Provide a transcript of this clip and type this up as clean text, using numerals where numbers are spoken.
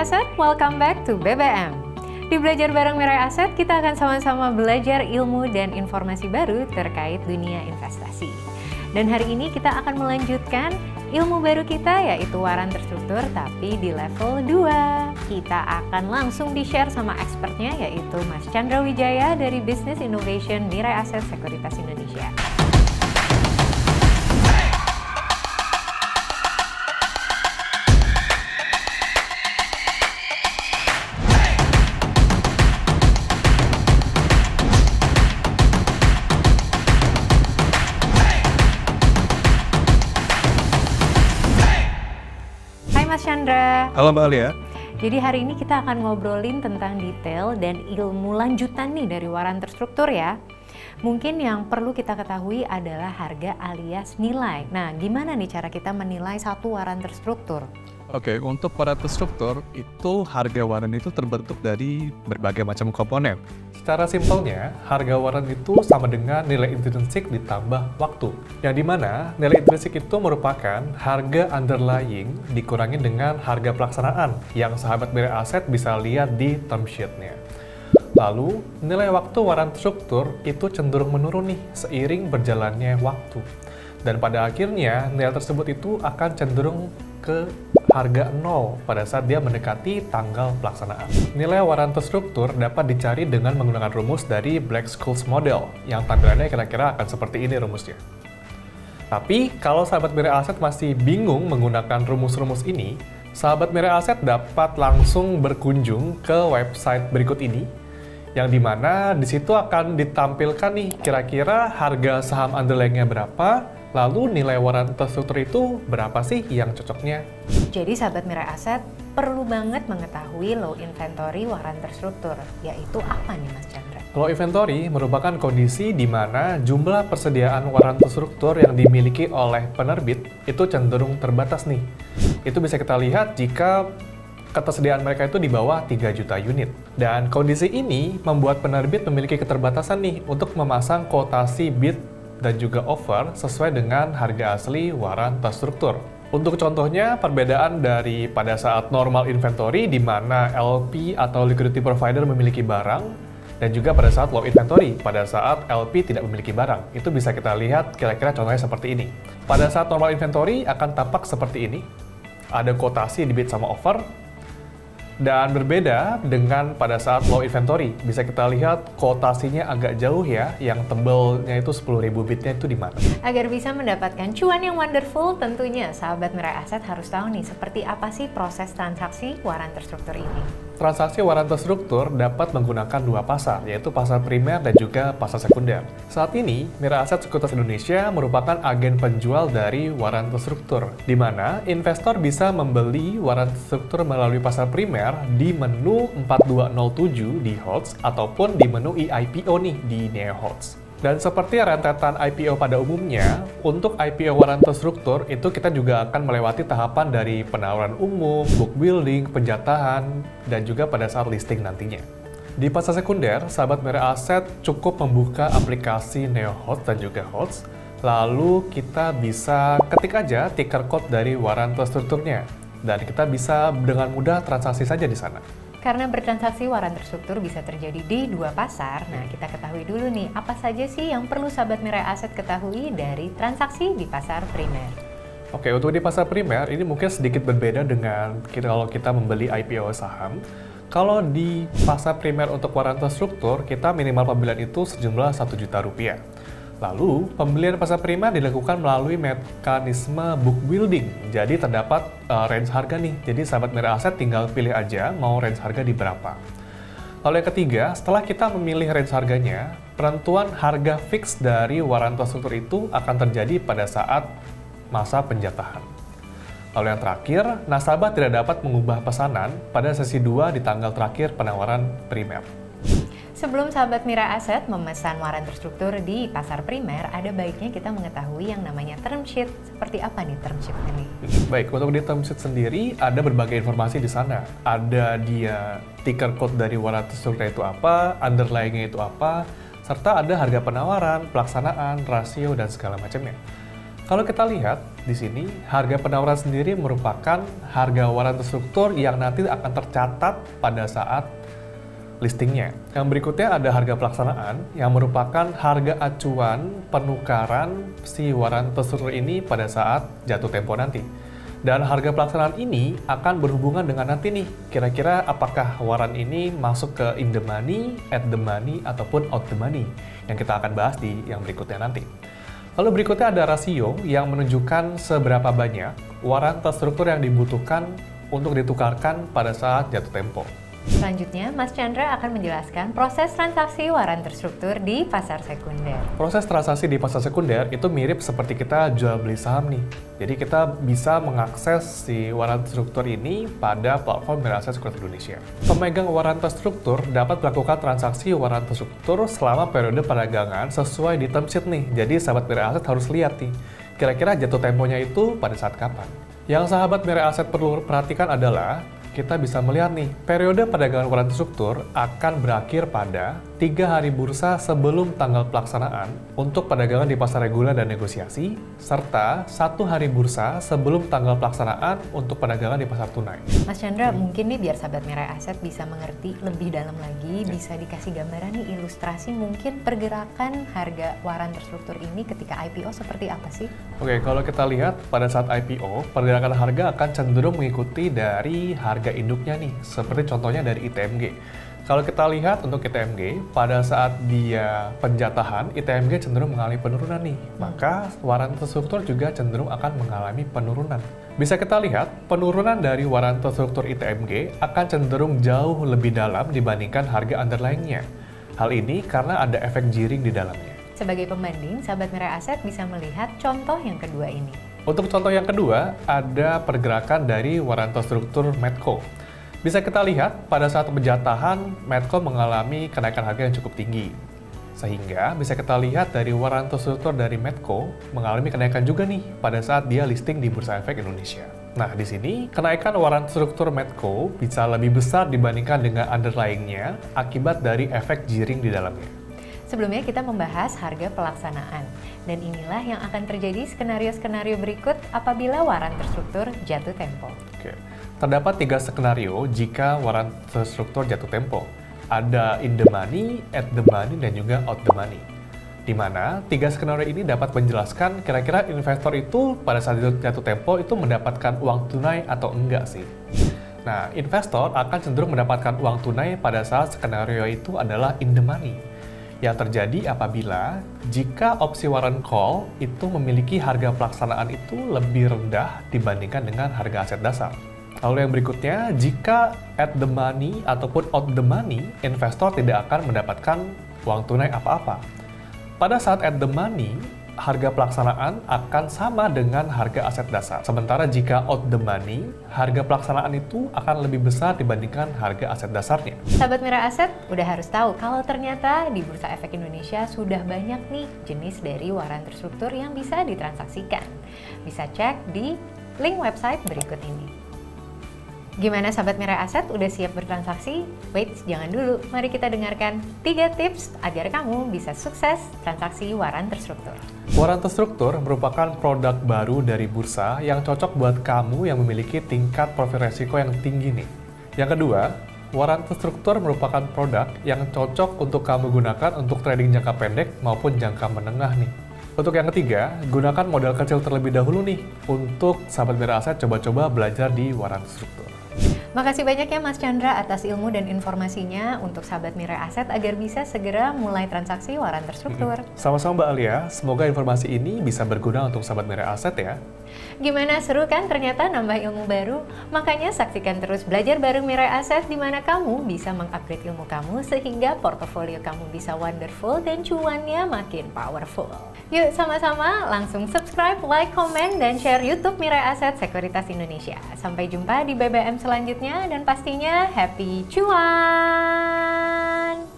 Asset, welcome back to BBM. Di Belajar Bareng Mirai Asset, kita akan sama-sama belajar ilmu dan informasi baru terkait dunia investasi. Dan hari ini kita akan melanjutkan ilmu baru kita, yaitu waran terstruktur, tapi di level 2. Kita akan langsung di-share sama expertnya, yaitu Mas Chandra Wijaya dari Business Innovation Mirai Asset Sekuritas Indonesia. Mas Chandra. Halo Mbak Alia. Jadi hari ini kita akan ngobrolin tentang detail dan ilmu lanjutan nih dari waran terstruktur ya. Mungkin yang perlu kita ketahui adalah harga alias nilai. Nah, gimana nih cara kita menilai satu waran terstruktur? Oke, untuk waran terstruktur itu harga waran itu terbentuk dari berbagai macam komponen. Secara simpelnya, harga waran itu sama dengan nilai intrinsik ditambah waktu. Yang dimana nilai intrinsik itu merupakan harga underlying dikurangi dengan harga pelaksanaan yang sahabat Mirai Asset bisa lihat di term sheet-nya. Lalu, nilai waktu waran terstruktur itu cenderung menurun nih seiring berjalannya waktu. Dan pada akhirnya, nilai tersebut itu akan cenderung ke harga 0 pada saat dia mendekati tanggal pelaksanaan. Nilai waran terstruktur dapat dicari dengan menggunakan rumus dari Black-Scholes model, yang tampilannya kira-kira akan seperti ini rumusnya. Tapi, kalau sahabat Mirai Asset masih bingung menggunakan rumus-rumus ini, sahabat Mirai Asset dapat langsung berkunjung ke website berikut ini, yang dimana di situ akan ditampilkan nih kira-kira harga saham underlying-nya berapa, lalu nilai waran terstruktur itu berapa sih yang cocoknya? Jadi sahabat Mirai Asset perlu banget mengetahui low inventory waran terstruktur, yaitu apa nih Mas Chandra? Low inventory merupakan kondisi di mana jumlah persediaan waran terstruktur yang dimiliki oleh penerbit itu cenderung terbatas nih. Itu bisa kita lihat jika ketersediaan mereka itu di bawah 3 juta unit. Dan kondisi ini membuat penerbit memiliki keterbatasan nih untuk memasang kuotasi bid dan juga offer sesuai dengan harga asli waran terstruktur. Untuk contohnya, perbedaan dari pada saat normal inventory di mana LP atau liquidity provider memiliki barang, dan juga pada saat low inventory pada saat LP tidak memiliki barang. Itu bisa kita lihat kira-kira contohnya seperti ini. Pada saat normal inventory akan tampak seperti ini. Ada kuotasi di bid sama offer. Dan berbeda dengan pada saat low inventory. Bisa kita lihat kuotasinya agak jauh ya, yang tebelnya itu 10.000 bitnya itu di mana. Agar bisa mendapatkan cuan yang wonderful, tentunya sahabat Mirai Asset harus tahu nih seperti apa sih proses transaksi waran terstruktur ini. Transaksi waran terstruktur dapat menggunakan dua pasar, yaitu pasar primer dan juga pasar sekunder. Saat ini, Mirai Asset Sekuritas Indonesia merupakan agen penjual dari waran terstruktur, di mana investor bisa membeli waran terstruktur melalui pasar primer di menu 4207 di HODS ataupun di menu IPO nih di Neo HODS. Dan seperti rentetan IPO pada umumnya, untuk IPO waran terstruktur itu kita juga akan melewati tahapan dari penawaran umum, book building, penjatahan, dan juga pada saat listing nantinya. Di pasar sekunder, sahabat Mirai Asset cukup membuka aplikasi Neo HODS dan juga HODS, lalu kita bisa ketik aja ticker code dari waran terstrukturnya, dan kita bisa dengan mudah transaksi saja di sana. Karena bertransaksi waran terstruktur bisa terjadi di dua pasar, nah kita ketahui dulu nih, apa saja sih yang perlu sahabat Mirai Asset ketahui dari transaksi di pasar primer? Oke, untuk di pasar primer, ini mungkin sedikit berbeda dengan kalau kita membeli IPO saham. Kalau di pasar primer untuk waran terstruktur, kita minimal pembelian itu sejumlah 1 juta rupiah. Lalu, pembelian pasar primer dilakukan melalui mekanisme book building. Jadi terdapat range harga nih. Jadi sahabat Mirai Asset tinggal pilih aja mau range harga di berapa. Lalu yang ketiga, setelah kita memilih range harganya, penentuan harga fix dari waran terstruktur itu akan terjadi pada saat masa penjatahan. Lalu yang terakhir, nasabah tidak dapat mengubah pesanan pada sesi 2 di tanggal terakhir penawaran primer. Sebelum sahabat Mirai Asset memesan waran terstruktur di pasar primer, ada baiknya kita mengetahui yang namanya term sheet. Seperti apa nih term sheet ini? Baik, untuk di term sheet sendiri ada berbagai informasi di sana. Ada dia ticker code dari waran terstruktur itu apa, underlying-nya itu apa, serta ada harga penawaran, pelaksanaan, rasio, dan segala macamnya. Kalau kita lihat di sini, harga penawaran sendiri merupakan harga waran terstruktur yang nanti akan tercatat pada saat listingnya. Yang berikutnya ada harga pelaksanaan yang merupakan harga acuan penukaran si waran terstruktur ini pada saat jatuh tempo nanti. Dan harga pelaksanaan ini akan berhubungan dengan nanti nih, kira-kira apakah waran ini masuk ke in the money, at the money, ataupun out the money, yang kita akan bahas di yang berikutnya nanti. Lalu berikutnya ada rasio yang menunjukkan seberapa banyak waran terstruktur yang dibutuhkan untuk ditukarkan pada saat jatuh tempo. Selanjutnya, Mas Chandra akan menjelaskan proses transaksi waran terstruktur di pasar sekunder. Proses transaksi di pasar sekunder itu mirip seperti kita jual beli saham nih. Jadi kita bisa mengakses si waran terstruktur ini pada platform Mirae Asset Sekuritas Indonesia. Pemegang waran terstruktur dapat melakukan transaksi waran terstruktur selama periode perdagangan sesuai di term sheet nih. Jadi sahabat Mirae Asset harus lihat nih, kira-kira jatuh temponya itu pada saat kapan. Yang sahabat Mirae Asset perlu perhatikan adalah kita bisa melihat nih, periode perdagangan waran terstruktur akan berakhir pada 3 hari bursa sebelum tanggal pelaksanaan untuk perdagangan di pasar reguler dan negosiasi, serta 1 hari bursa sebelum tanggal pelaksanaan untuk perdagangan di pasar tunai. Mas Chandra, mungkin nih biar sahabat Mirae Asset bisa mengerti lebih dalam lagi, bisa dikasih gambaran nih, ilustrasi mungkin pergerakan harga waran terstruktur ini ketika IPO seperti apa sih? Oke, kalau kita lihat pada saat IPO, pergerakan harga akan cenderung mengikuti dari harga induknya nih, seperti contohnya dari ITMG. Kalau kita lihat untuk ITMG, pada saat dia penjatahan, ITMG cenderung mengalami penurunan nih. Maka waran terstruktur juga cenderung akan mengalami penurunan. Bisa kita lihat, penurunan dari waran terstruktur ITMG akan cenderung jauh lebih dalam dibandingkan harga underlying-nya. Hal ini karena ada efek giring di dalamnya. Sebagai pembanding, sahabat Mirae Asset bisa melihat contoh yang kedua ini. Untuk contoh yang kedua, ada pergerakan dari waran terstruktur Medco. Bisa kita lihat, pada saat penjatahan, Medco mengalami kenaikan harga yang cukup tinggi. Sehingga bisa kita lihat dari waran terstruktur dari Medco mengalami kenaikan juga nih pada saat dia listing di Bursa Efek Indonesia. Nah, di sini kenaikan waran terstruktur Medco bisa lebih besar dibandingkan dengan underlying-nya akibat dari efek giring di dalamnya. Sebelumnya kita membahas harga pelaksanaan. Dan inilah yang akan terjadi skenario-skenario berikut apabila waran terstruktur jatuh tempo. Oke. Terdapat 3 skenario jika waran terstruktur jatuh tempo. Ada in the money, at the money, dan juga out the money. Di mana 3 skenario ini dapat menjelaskan kira-kira investor itu pada saat jatuh tempo itu mendapatkan uang tunai atau enggak sih. Nah, investor akan cenderung mendapatkan uang tunai pada saat skenario itu adalah in the money. Yang terjadi apabila jika opsi waran call itu memiliki harga pelaksanaan itu lebih rendah dibandingkan dengan harga aset dasar. Lalu yang berikutnya, jika at the money ataupun out the money, investor tidak akan mendapatkan uang tunai apa-apa. Pada saat at the money, harga pelaksanaan akan sama dengan harga aset dasar. Sementara jika out the money, harga pelaksanaan itu akan lebih besar dibandingkan harga aset dasarnya. Sahabat Mirae Asset udah harus tahu kalau ternyata di Bursa Efek Indonesia sudah banyak nih jenis dari waran terstruktur yang bisa ditransaksikan. Bisa cek di link website berikut ini. Gimana sahabat Mirae Asset, udah siap bertransaksi? Wait, jangan dulu. Mari kita dengarkan 3 tips agar kamu bisa sukses transaksi waran terstruktur. Waran terstruktur merupakan produk baru dari bursa yang cocok buat kamu yang memiliki tingkat profil resiko yang tinggi nih. Yang kedua, waran terstruktur merupakan produk yang cocok untuk kamu gunakan untuk trading jangka pendek maupun jangka menengah nih. Untuk yang ketiga, gunakan modal kecil terlebih dahulu nih untuk sahabat Mirae Asset coba-coba belajar di waran terstruktur. Makasih banyak ya Mas Chandra atas ilmu dan informasinya untuk sahabat Mirae Asset agar bisa segera mulai transaksi waran terstruktur. Sama-sama Mbak Alia, semoga informasi ini bisa berguna untuk sahabat Mirae Asset ya. Gimana, seru kan ternyata nambah ilmu baru? Makanya saksikan terus Belajar Bareng Mirae Asset di mana kamu bisa mengupgrade ilmu kamu sehingga portofolio kamu bisa wonderful dan cuannya makin powerful. Yuk sama-sama langsung subscribe, like, komen, dan share YouTube Mirae Asset Sekuritas Indonesia. Sampai jumpa di BBM selanjutnya dan pastinya happy cuan!